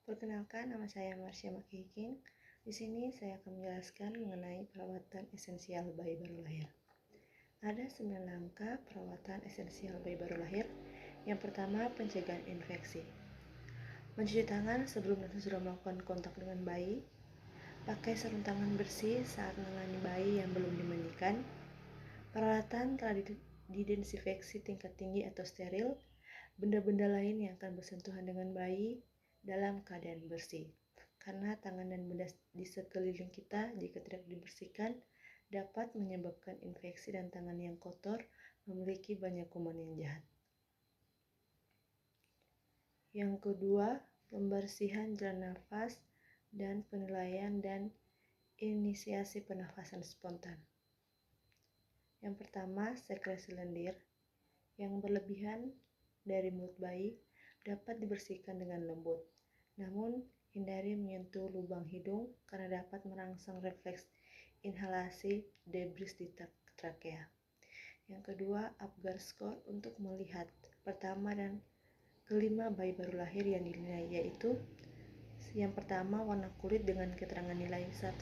Perkenalkan, nama saya Marsha Makiking. Di sini saya akan menjelaskan mengenai perawatan esensial bayi baru lahir. Ada 9 langkah perawatan esensial bayi baru lahir. Yang pertama, pencegahan infeksi. Mencuci tangan sebelum dan sesudah melakukan kontak dengan bayi. Pakai sarung tangan bersih saat menangani bayi yang belum dimandikan. Peralatan telah didesinfeksi tingkat tinggi atau steril. Benda-benda lain yang akan bersentuhan dengan bayi dalam keadaan bersih, karena tangan dan benda di sekeliling kita jika tidak dibersihkan dapat menyebabkan infeksi dan tangan yang kotor memiliki banyak kuman yang jahat. Yang kedua, pembersihan jalan nafas dan penilaian dan inisiasi pernafasan spontan. Yang pertama, sekresi lendir yang berlebihan dari mulut bayi dapat dibersihkan dengan lembut. Namun, hindari menyentuh lubang hidung karena dapat merangsang refleks inhalasi debris di trakea. Yang kedua, Apgar score untuk melihat pertama dan kelima bayi baru lahir yang dinilai, yaitu yang pertama, warna kulit dengan keterangan nilai 1-3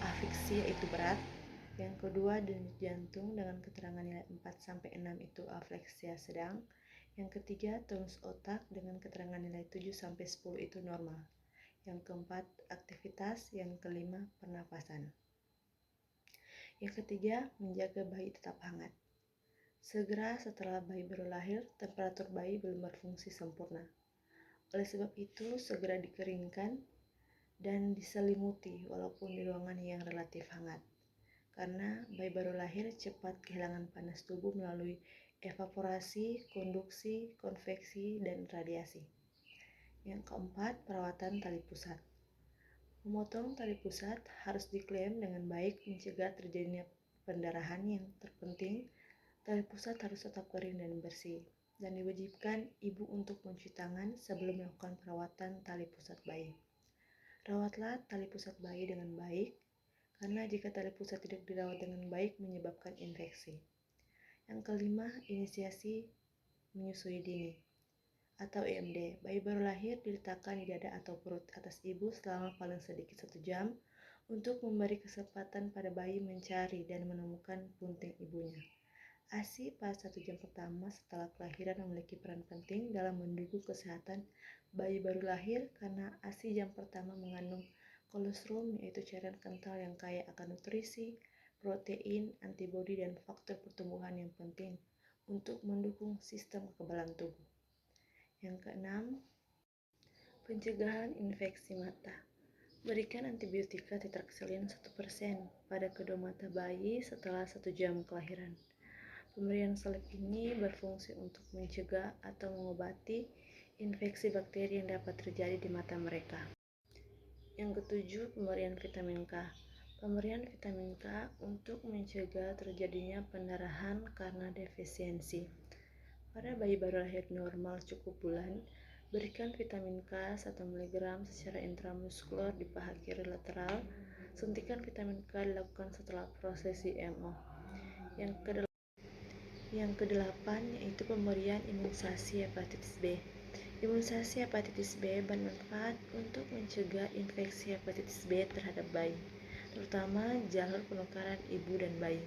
afiksia itu berat. Yang kedua, denyut jantung dengan keterangan nilai 4-6 itu afleksia sedang. Yang ketiga, tonus otak dengan keterangan nilai 7-10 itu normal. Yang keempat, aktivitas. Yang kelima, pernapasan. Yang ketiga, menjaga bayi tetap hangat. Segera setelah bayi baru lahir, temperatur bayi belum berfungsi sempurna. Oleh sebab itu, segera dikeringkan dan diselimuti walaupun di ruangan yang relatif hangat. Karena bayi baru lahir cepat kehilangan panas tubuh melalui evaporasi, konduksi, konveksi, dan radiasi. Yang keempat, perawatan tali pusat. Memotong tali pusat harus diklaim dengan baik mencegah terjadinya pendarahan. Yang terpenting, tali pusat harus tetap kering dan bersih, dan diwajibkan ibu untuk mencuci tangan sebelum melakukan perawatan tali pusat bayi. Rawatlah tali pusat bayi dengan baik, karena jika tali pusat tidak dirawat dengan baik menyebabkan infeksi. Yang kelima, inisiasi menyusui dini atau IMD. Bayi baru lahir diletakkan di dada atau perut atas ibu selama paling sedikit 1 jam untuk memberi kesempatan pada bayi mencari dan menemukan punting ibunya. ASI pada 1 jam pertama setelah kelahiran memiliki peran penting dalam mendukung kesehatan bayi baru lahir, karena ASI jam pertama mengandung kolostrum, yaitu cairan kental yang kaya akan nutrisi, protein, antibodi, dan faktor pertumbuhan yang penting untuk mendukung sistem kekebalan tubuh. Yang keenam, pencegahan infeksi mata. Berikan antibiotika tetraxylin 1% pada kedua mata bayi setelah 1 jam kelahiran. Pemberian salep ini berfungsi untuk mencegah atau mengobati infeksi bakteri yang dapat terjadi di mata mereka. Yang ketujuh, pemberian vitamin K. Pemberian vitamin K untuk mencegah terjadinya pendarahan karena defisiensi. Pada bayi baru lahir normal cukup bulan, berikan vitamin K 1 mg secara intramuskular di paha kiri lateral. Suntikan vitamin K dilakukan setelah prosesi MO. Yang kedelapan, yaitu pemberian imunisasi hepatitis B. Imunisasi hepatitis B bermanfaat untuk mencegah infeksi hepatitis B terhadap bayi, terutama jalur penukaran ibu dan bayi.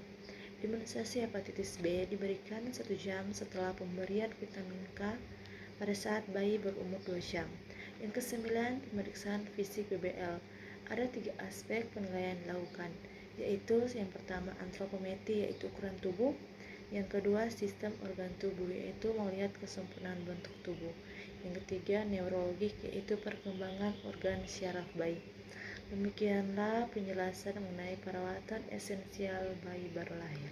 Imunisasi hepatitis B diberikan 1 jam setelah pemberian vitamin K pada saat bayi berumur 2 jam. Yang kesembilan, pemeriksaan fisik BBL. Ada 3 aspek penilaian dilakukan, yaitu yang pertama antropometri, yaitu ukuran tubuh. Yang kedua, sistem organ tubuh, yaitu melihat kesempurnaan bentuk tubuh. Yang ketiga, neurologik, yaitu perkembangan organ syaraf bayi. Demikianlah penjelasan mengenai perawatan esensial bayi baru lahir.